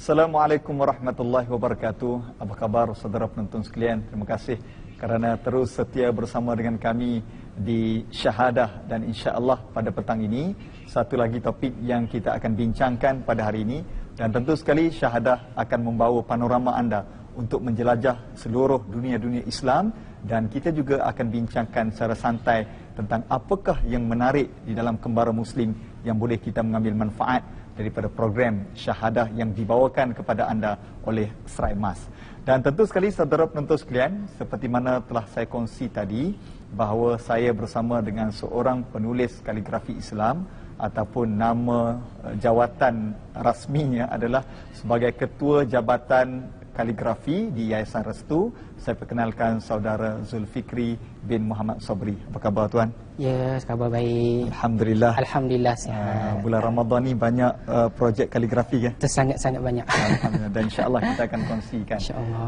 Assalamualaikum warahmatullahi wabarakatuh. Apa khabar saudara penonton sekalian? Terima kasih kerana terus setia bersama dengan kami di Syahadah, dan insya-Allah pada petang ini satu lagi topik yang kita akan bincangkan pada hari ini, dan tentu sekali Syahadah akan membawa panorama anda untuk menjelajah seluruh dunia-dunia Islam, dan kita juga akan bincangkan secara santai tentang apakah yang menarik di dalam Kembara Muslim yang boleh kita mengambil manfaat daripada program Syahadah yang dibawakan kepada anda oleh Serai Emas. Dan tentu sekali saudara penonton sekalian, seperti mana telah saya kongsi tadi, bahawa saya bersama dengan seorang penulis kaligrafi Islam, ataupun nama jawatan rasminya adalah sebagai Ketua Jabatan Kaligrafi di Yayasan Restu. Saya perkenalkan saudara Zulfikri bin Muhammad Sabri. Apa khabar tuan? Ya, khabar baik. Alhamdulillah. Alhamdulillah sihat. Bulan Ramadan ni banyak projek kaligrafi kan? Sangat-sangat banyak. Alhamdulillah. Dan insya-Allah kita akan kongsikan. Insya-Allah.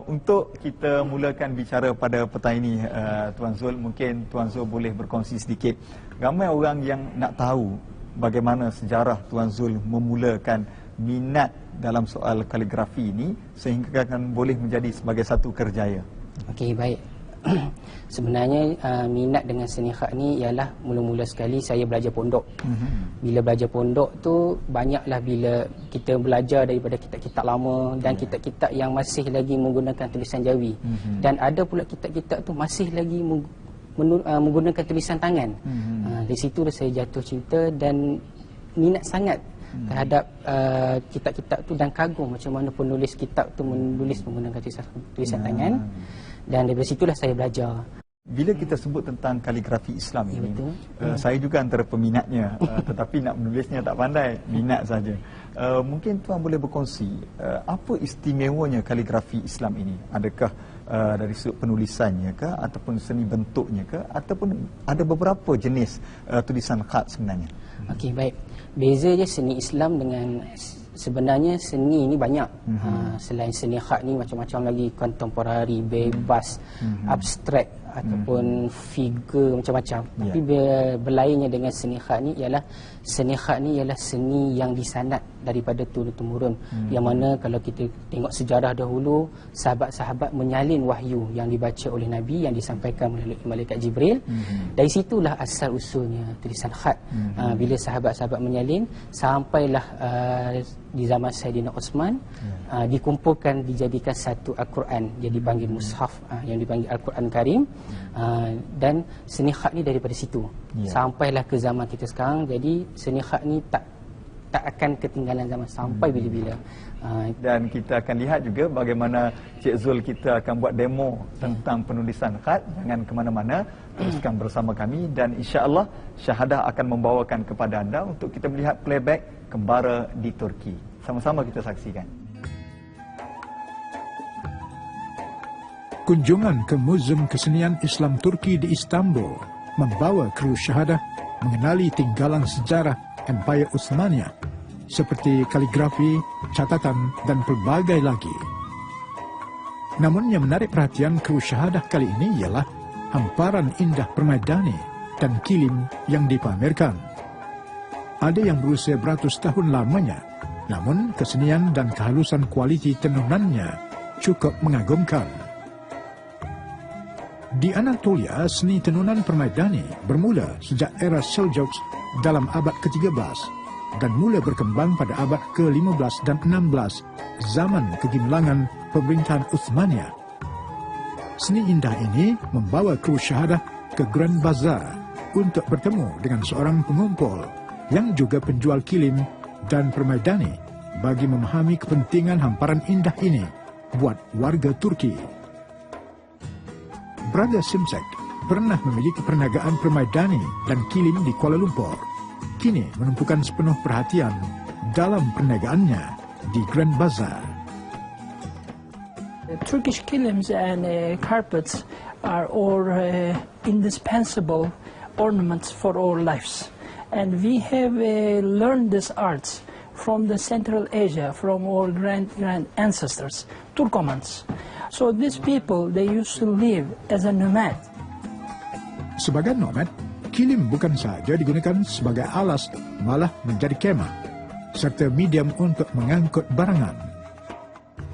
Untuk kita mulakan bicara pada petang ini, Tuan Zul, mungkin Tuan Zul boleh berkongsi sedikit. Ramai orang yang nak tahu bagaimana sejarah Tuan Zul memulakan minat dalam soal kaligrafi ini sehingga akan boleh menjadi sebagai satu kerjaya. Okey, baik. Sebenarnya minat dengan seni khat ni ialah mula-mula sekali saya belajar pondok. Bila belajar pondok tu banyaklah bila kita belajar daripada kitab-kitab lama dan kitab-kitab yang masih lagi menggunakan tulisan Jawi. Dan ada pula kitab-kitab tu masih lagi menggunakan tulisan tangan. Di situ saya jatuh cinta dan minat sangat terhadap kitab-kitab tu, dan kagum macam mana penulis kitab tu menulis menggunakan tulisan tangan. Dan daripada situlah saya belajar. Bila kita sebut tentang kaligrafi Islam ini, saya juga antara peminatnya, tetapi nak menulisnya tak pandai, minat saja. Mungkin tuan boleh berkongsi apa istimewanya kaligrafi Islam ini? Adakah dari sudut penulisannya ke, ataupun seni bentuknya ke, ataupun ada beberapa jenis tulisan khat sebenarnya? Okey, baik. Beza je seni Islam dengan sebenarnya seni ni banyak. Selain seni khat ni macam-macam lagi, kontemporari, bebas, abstrak ataupun figure macam-macam. Tapi berlainnya dengan seni khat ni ialah seni khat ni ialah seni yang disanad daripada turun-temurun. Yang mana kalau kita tengok sejarah dahulu, sahabat-sahabat menyalin wahyu yang dibaca oleh Nabi, yang disampaikan melalui malaikat Jibril. Dari situlah asal usulnya tulisan khat. Bila sahabat-sahabat menyalin, sampailah di zaman Saidina Osman, dikumpulkan, dijadikan satu Al-Quran, jadi dipanggil mushaf, yang dipanggil Al-Quran Karim. Dan seni khat ni daripada situ sampailah ke zaman kita sekarang. Jadi seni khat ni tak akan ketinggalan zaman sampai bila-bila. Dan kita akan lihat juga bagaimana Cik Zul kita akan buat demo tentang penulisan khat. Jangan ke mana-mana, teruskan bersama kami, dan insya-Allah Syahadah akan membawakan kepada anda untuk kita melihat playback Kembara di Turki. Sama-sama kita saksikan. Kunjungan ke Museum Kesenian Islam Turki di Istanbul membawa kru Syahadah mengenali tinggalan sejarah Empire Uthmaniyah seperti kaligrafi, catatan, dan pelbagai lagi. Namun yang menarik perhatian kru Syahadah kali ini ialah hamparan indah permaidani dan kilim yang dipamerkan. Ada yang berusia beratus tahun lamanya, namun kesenian dan kehalusan kualiti tenunannya cukup mengagumkan. Di Anatolia, seni tenunan permaidani bermula sejak era Seljuks dalam abad ke-13 dan mula berkembang pada abad ke-15 dan 16, zaman kegemilangan pemerintahan Uthmaniyah. Seni indah ini membawa kru Syahadah ke Grand Bazaar untuk bertemu dengan seorang pengumpul yang juga penjual kilim dan permaidani bagi memahami kepentingan hamparan indah ini buat warga Turki. Brother Simsek pernah memiliki perniagaan permaidani dan kilim di Kuala Lumpur. Kini menumpukan sepenuh perhatian dalam perniagaannya di Grand Bazaar. Turkish kilims and carpets are all indispensable ornaments for our lives. And we have learned this arts from the Central Asia, from our grand ancestors, Turkomans. So these people, they used to live as a nomad. Sebagai nomad, kilim bukan saja digunakan sebagai alas, malah menjadi kemah. serta medium untuk mengangkut barangan.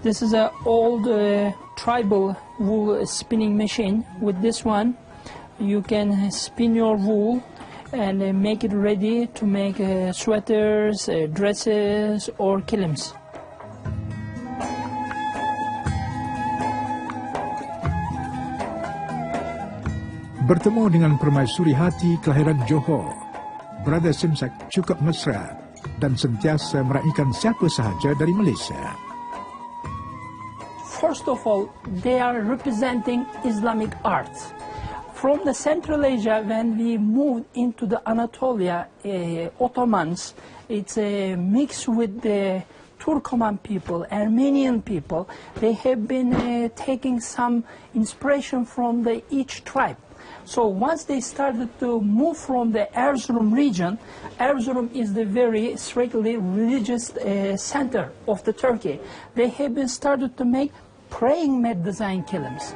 This is an old tribal wool spinning machine. With this one, you can spin your wool and make it ready to make sweaters, dresses, or kilims. Bertemu dengan permaisuri hati kelahiran Johor, Brother Simsak cukup mesra dan sentiasa meraihkan siapa sahaja dari Malaysia. First of all, they are representing Islamic art. From the Central Asia, when we moved into the Anatolia, Ottomans, it's a mix with the Turkoman people, Armenian people. They have been taking some inspiration from each tribe. So once they started to move from the Erzurum region, Erzurum is the very strictly religious center of the Turkey. They have been started to make praying mat design kilims.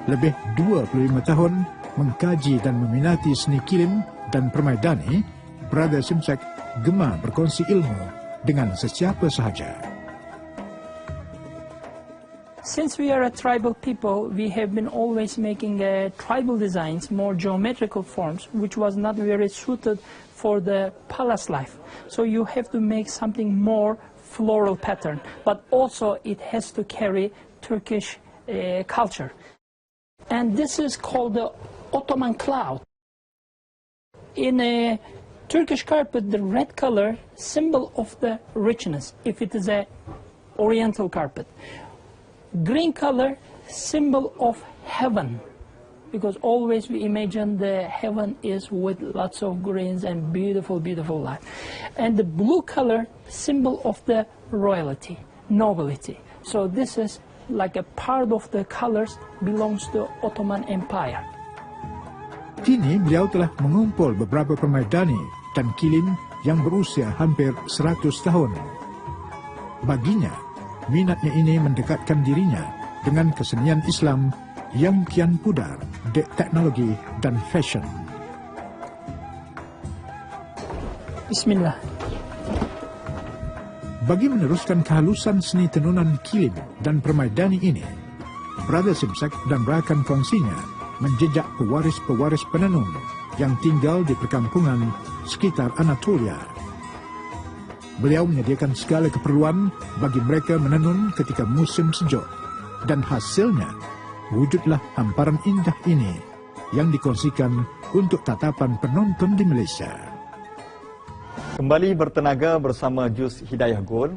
Lebih 25 tahun mengkaji dan meminati seni kilim dan permaidani, Brother Simsak gemar berkongsi ilmu dengan sesiapa sahaja. Since we are a tribal people, we have been always making tribal designs, more geometrical forms, which was not very suited for the palace life. So you have to make something more floral pattern, but also it has to carry Turkish culture. And this is called the Ottoman cloud. In a Turkish carpet, the red color, symbol of the richness, if it is a oriental carpet. Green color, symbol of heaven, because always we imagine the heaven is with lots of greens and beautiful, beautiful light. And the blue color, symbol of the royalty, nobility. So this is like a part of the colors belongs to Ottoman Empire. Kini beliau telah mengumpul beberapa permaidani dan kilim yang berusia hampir 100 tahun. Baginya, minatnya ini mendekatkan dirinya dengan kesenian Islam yang kian pudar di teknologi dan fashion. Bismillah. Bagi meneruskan kehalusan seni tenunan kilim dan permaidani ini, Brother Simsak dan rakan kongsinya menjejak pewaris-pewaris penenun yang tinggal di perkampungan sekitar Anatolia. Beliau menyediakan segala keperluan bagi mereka menenun ketika musim sejuk, dan hasilnya wujudlah hamparan indah ini yang dikongsikan untuk tatapan penonton di Malaysia. Kembali bertenaga bersama jus Hidayah Gold,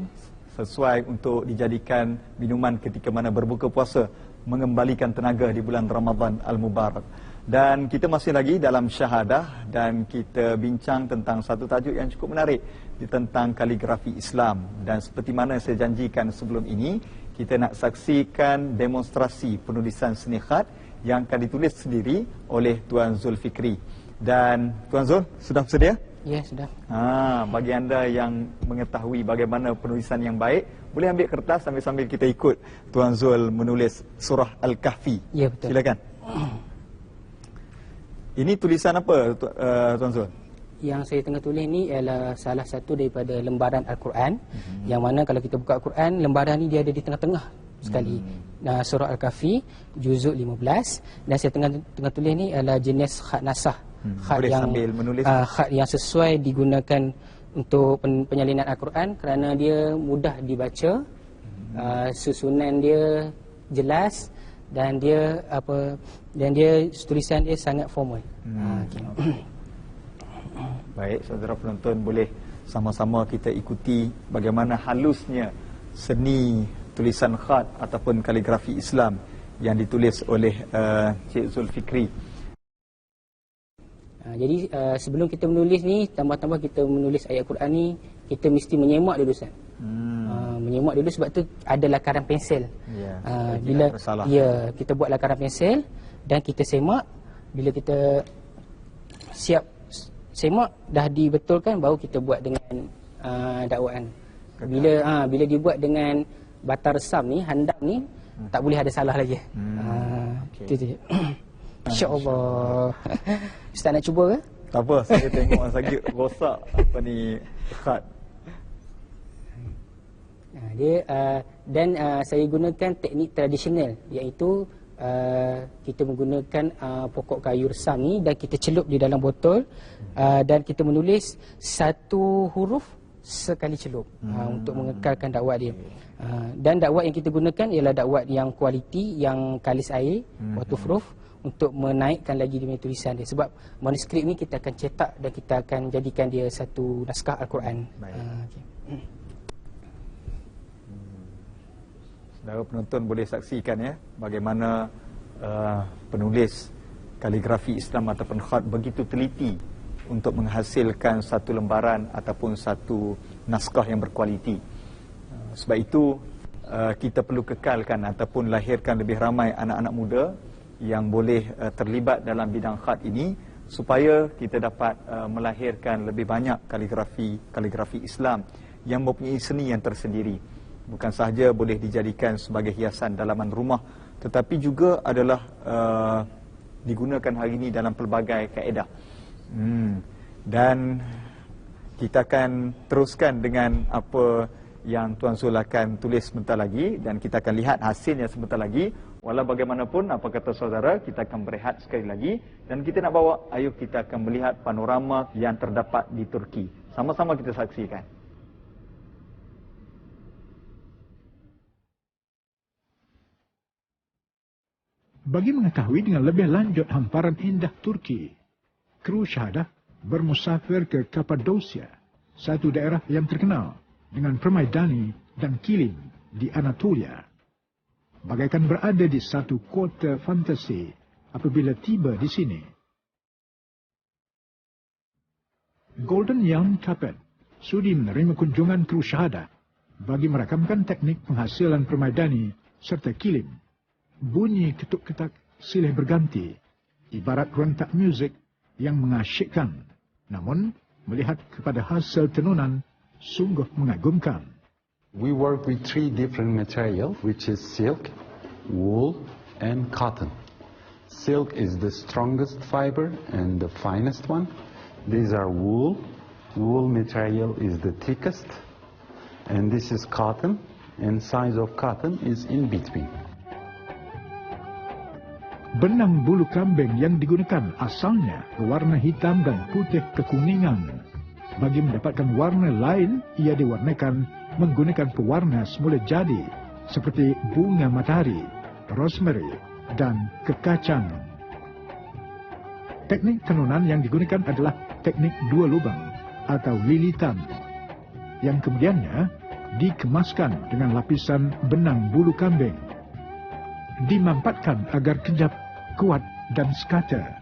sesuai untuk dijadikan minuman ketika mana berbuka puasa, mengembalikan tenaga di bulan Ramadan Al-Mubarak. Dan kita masih lagi dalam syahadah dan kita bincang tentang satu tajuk yang cukup menarik tentang kaligrafi Islam. Dan seperti mana saya janjikan sebelum ini, kita nak saksikan demonstrasi penulisan seni khat yang akan ditulis sendiri oleh Tuan Zulfikri. Dan Tuan Zul, sudah bersedia? Ya, sudah. Bagi anda yang mengetahui bagaimana penulisan yang baik, boleh ambil kertas sambil-sambil kita ikut Tuan Zul menulis surah Al-Kahfi. Ya, betul. Silakan. Ini tulisan apa, Tuan Zul? Yang saya tengah tulis ni ialah salah satu daripada lembaran Al-Quran, yang mana kalau kita buka Al-Quran, lembaran ni dia ada di tengah-tengah sekali. Surah Al-Kahfi, juzuk 15, dan saya tengah tulis ni adalah jenis khat nasah. Khat yang khat yang sesuai digunakan untuk penyalinan Al-Quran kerana dia mudah dibaca, susunan dia jelas, dan dia tulisan dia sangat formal. Baik, saudara penonton, boleh sama-sama kita ikuti bagaimana halusnya seni tulisan khat ataupun kaligrafi Islam yang ditulis oleh Cik Zulfikri. Jadi sebelum kita menulis ni, tambah-tambah kita menulis ayat Quran ni, kita mesti menyemak dulu, Ustaz. Menyemak dulu, sebab tu ada lakaran pensel. Bila kita buat lakaran pensel dan kita semak, bila kita siap semak dah dibetulkan, baru kita buat dengan dakwaan. Bila dibuat dengan bata resam ni, handap ni, tak boleh ada salah lagi. Itu je. InsyaAllah. Ustaz nak cuba ke? Tak apa, saya tengok lagi rosak apa ni khat. Saya gunakan teknik tradisional, iaitu kita menggunakan pokok kayu resam ni dan kita celup di dalam botol, dan kita menulis satu huruf sekali celup untuk mengekalkan dakwat dia. Dan dakwat yang kita gunakan ialah dakwat yang kualiti, yang kalis air, waterproof, untuk menaikkan lagi dia punya tulisan dia. Sebab manuskrip ni kita akan cetak dan kita akan jadikan dia satu naskah Al-Quran. Saudara penonton boleh saksikan ya bagaimana penulis kaligrafi Islam ataupun khat begitu teliti untuk menghasilkan satu lembaran ataupun satu naskah yang berkualiti. Sebab itu kita perlu kekalkan ataupun lahirkan lebih ramai anak-anak muda yang boleh terlibat dalam bidang khat ini, supaya kita dapat melahirkan lebih banyak kaligrafi Islam yang mempunyai seni yang tersendiri. Bukan sahaja boleh dijadikan sebagai hiasan dalaman rumah, tetapi juga adalah digunakan hari ini dalam pelbagai kaedah. Dan kita akan teruskan dengan apa yang Tuan Zul akan tulis sebentar lagi, dan kita akan lihat hasilnya sebentar lagi. Walau bagaimanapun, apa kata saudara, kita akan berehat sekali lagi, dan kita nak bawa, ayo kita akan melihat panorama yang terdapat di Turki. Sama-sama kita saksikan. Bagi mengetahui dengan lebih lanjut hamparan indah Turki, kru Syahadah bermusafir ke Kapadosia, satu daerah yang terkenal dengan permaidani dan kilim di Anatolia. Bagaikan berada di satu kota fantasi apabila tiba di sini. Golden Young Carpet sudi menerima kunjungan kru Syahadah bagi merakamkan teknik penghasilan permaidani serta kilim. Bunyi ketuk-ketak silih berganti, ibarat rentak muzik yang mengasyikkan. Namun, melihat kepada hasil tenunan, sungguh mengagumkan. We work with 3 different materials, which is silk, wool, and cotton. Silk is the strongest fiber and the finest one. These are wool. Wool material is the thickest. And this is cotton, and size of cotton is in between. Benang bulu kambing yang digunakan asalnya berwarna hitam dan putih kekuningan. Bagi mendapatkan warna lain, ia diwarnakan menggunakan pewarna semula jadi seperti bunga matahari, rosemary, dan kekacang. Teknik tenunan yang digunakan adalah teknik 2 lubang atau lilitan, yang kemudiannya dikemaskan dengan lapisan benang bulu kambing. Dimampatkan agar kejap, kuat dan sekata.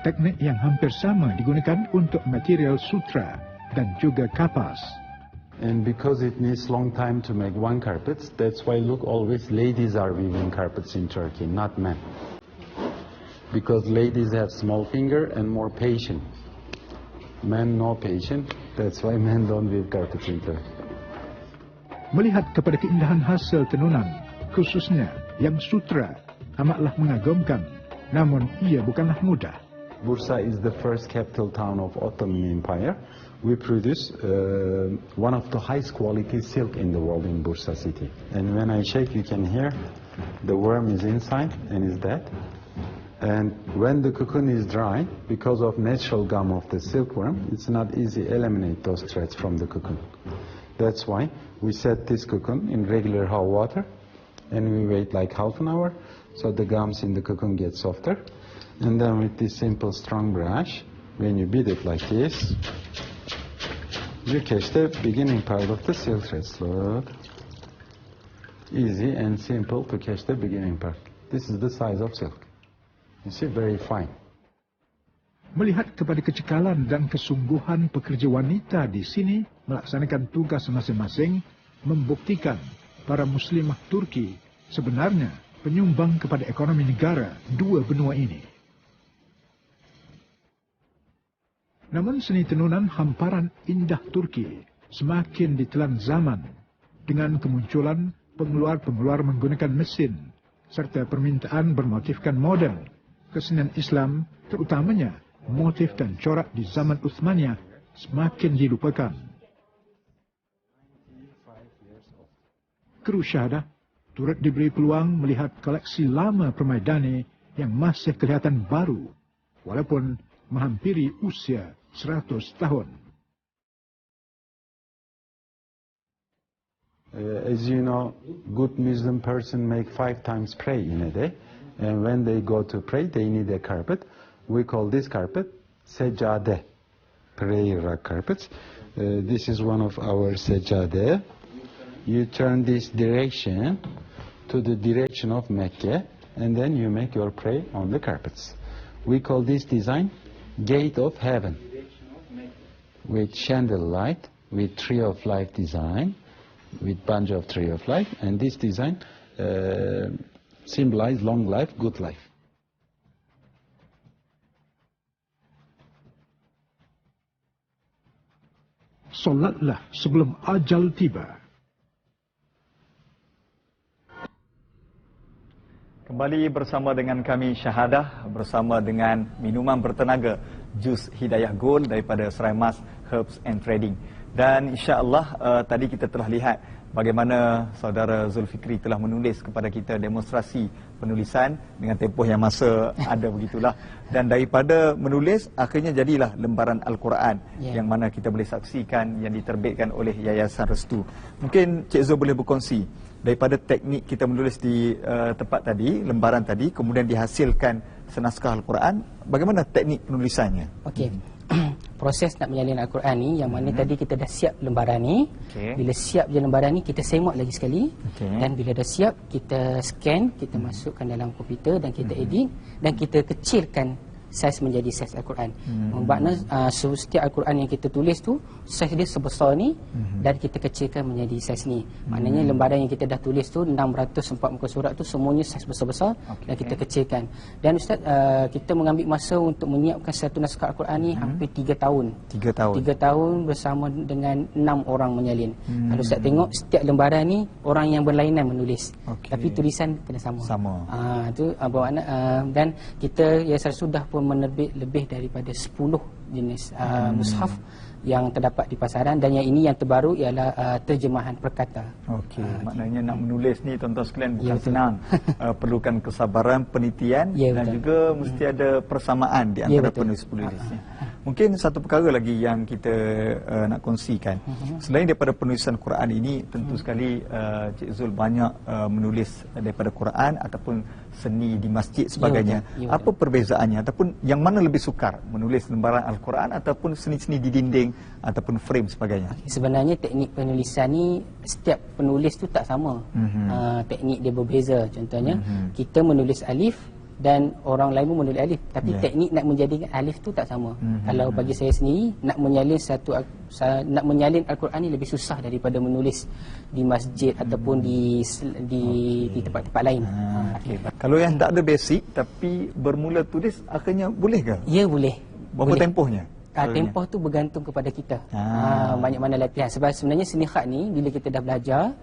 Teknik yang hampir sama digunakan untuk material sutra dan juga kapas. And because it needs long time to make one carpet, that's why look, always ladies are weaving carpets in Turkey, not men. Because ladies have small finger and more patient. Men no patient, that's why men don't weave carpets in Turkey. Melihat kepada keindahan hasil tenunan, khususnya yang sutra, amatlah mengagumkan. Namun ia bukanlah mudah. Bursa is the first capital town of Ottoman Empire. We produce one of the highest quality silk in the world in Bursa city. And when I shake, you can hear the worm is inside and is dead. And when the cocoon is dry, because of natural gum of the silkworm, it's not easy to eliminate those threads from the cocoon. That's why we set this cocoon in regular hot water, and we wait like half an hour, so the gums in the cocoon get softer. And then with this simple strong brush, when you beat it like this, you catch the beginning part of the silk threads. Look. Easy and simple to catch the beginning part. This is the size of silk. You see, very fine. Melihat kepada kecekalan dan kesungguhan pekerja wanita di sini melaksanakan tugas masing-masing, membuktikan para muslimah Turki sebenarnya penyumbang kepada ekonomi negara 2 benua ini. Namun seni tenunan hamparan indah Turki semakin ditelan zaman dengan kemunculan pengeluar-pengeluar menggunakan mesin serta permintaan bermotifkan modern. kesenian Islam, terutamanya motif dan corak di zaman Uthmaniyah, semakin dilupakan. Kru Syahadah turut diberi peluang melihat koleksi lama Permaidani yang masih kelihatan baru, walaupun menghampiri usia 100 tahun. As you know, good Muslim person make 5 times pray in a day, and when they go to pray, they need a carpet. We call this carpet sejade, prayer carpets. This is one of our sejade. You turn this direction to the direction of Mecca, and then you make your pray on the carpets. We call this design Gate of Heaven, with candlelight, with Tree of Life design, with bunch of Tree of Life, and this design symbolize long life, good life. Solatlah sebelum ajal tiba. Kembali bersama dengan kami Syahadah, bersama dengan minuman bertenaga Jus Hidayah Gold daripada Serai Mas Herbs and Trading. Dan insya-Allah tadi kita telah lihat bagaimana saudara Zulfikri telah menulis kepada kita demonstrasi penulisan dengan tempoh yang masa ada begitulah. Dan daripada menulis akhirnya jadilah lembaran Al-Quran yang mana kita boleh saksikan yang diterbitkan oleh Yayasan Restu. Mungkin Cik Zul boleh berkongsi daripada teknik kita menulis di tempat tadi, lembaran tadi, kemudian dihasilkan senaskah Al-Quran, bagaimana teknik penulisannya? Okey. Proses nak menyalin Al-Quran ni, yang mana tadi kita dah siap lembaran ni. Bila siap je lembaran ni, kita semak lagi sekali. Dan bila dah siap, kita scan, kita masukkan dalam komputer dan kita edit dan kita kecilkan saiz menjadi saiz Al-Quran. Maknanya setiap Al-Quran yang kita tulis tu saiz dia sebesar ni dan kita kecilkan menjadi saiz ni. Maknanya lembaran yang kita dah tulis tu 604 muka surat tu semuanya saiz besar-besar dan kita kecilkan. Dan Ustaz, kita mengambil masa untuk menyiapkan satu naskah Al-Quran ni hampir 3 tahun. 3 tahun. 3 tahun bersama dengan 6 orang menyalin. Kalau Ustaz tengok setiap lembaran ni orang yang berlainan menulis. Tapi tulisan kena sama. Tu bermakna dan kita sudah pun menerbit lebih daripada 10 jenis mushaf yang terdapat di pasaran, dan yang ini yang terbaru ialah terjemahan perkata. Maknanya nak menulis ni tuan-tuan sekalian bukan senang. Perlukan kesabaran, penelitian dan juga mesti ada persamaan di antara penulis-penulisnya. Mungkin satu perkara lagi yang kita nak kongsikan. Selain daripada penulisan Quran ini, tentu sekali Cik Zul banyak menulis daripada Quran ataupun seni di masjid sebagainya. Apa perbezaannya ataupun yang mana lebih sukar, menulis lembaran Al-Quran ataupun seni-seni di dinding ataupun frame sebagainya? Sebenarnya teknik penulisan ni setiap penulis tu tak sama. Teknik dia berbeza. Contohnya kita menulis alif dan orang lain pun menulis alif, tapi teknik nak menjadikan alif tu tak sama. Kalau bagi saya sendiri, nak menyalin Al-Quran ni lebih susah daripada menulis di masjid ataupun di tempat-tempat lain. Kalau yang tak ada basic tapi bermula tulis, akhirnya boleh ke? Ya, boleh. Berapa tempohnya? Tempoh tu bergantung kepada kita. Banyak mana latihan. Sebab sebenarnya seni khat ni bila kita dah belajar,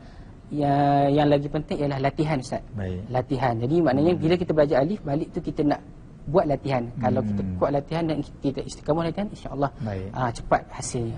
yang lagi penting ialah latihan, Ustaz. Latihan. Jadi maknanya bila kita belajar alif, balik tu kita nak buat latihan. Kalau kita kuat latihan dan kita istiqamah latihan, insya-Allah cepat hasilnya.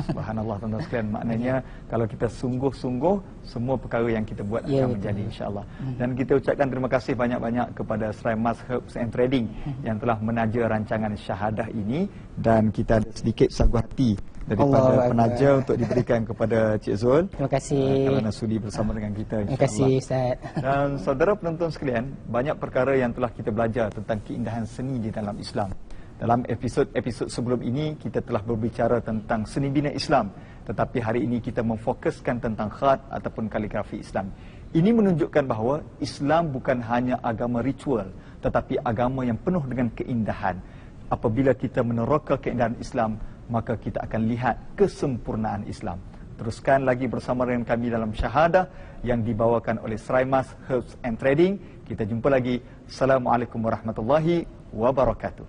Subhanallah tuan-tuan sekalian. Maknanya kalau kita sungguh-sungguh, semua perkara yang kita buat akan menjadi, insya-Allah. Dan kita ucapkan terima kasih banyak-banyak kepada Serai Mas Herbs and Trading yang telah menaja rancangan Syahadah ini, dan kita ada sedikit sagu hati daripada penaja untuk diberikan kepada Cik Zul. Terima kasih kerana sudi bersama dengan kita, insya-Allah. Terima kasih, Ustaz. Dan saudara penonton sekalian, banyak perkara yang telah kita belajar tentang keindahan seni di dalam Islam. Dalam episod sebelum ini kita telah berbicara tentang seni bina Islam, tetapi hari ini kita memfokuskan tentang khat ataupun kaligrafi Islam. Ini menunjukkan bahawa Islam bukan hanya agama ritual, tetapi agama yang penuh dengan keindahan. Apabila kita meneroka keindahan Islam, maka kita akan lihat kesempurnaan Islam. Teruskan lagi bersama dengan kami dalam Syahadah yang dibawakan oleh Serai Mas Herbs and Trading. Kita jumpa lagi. Assalamualaikum warahmatullahi wabarakatuh.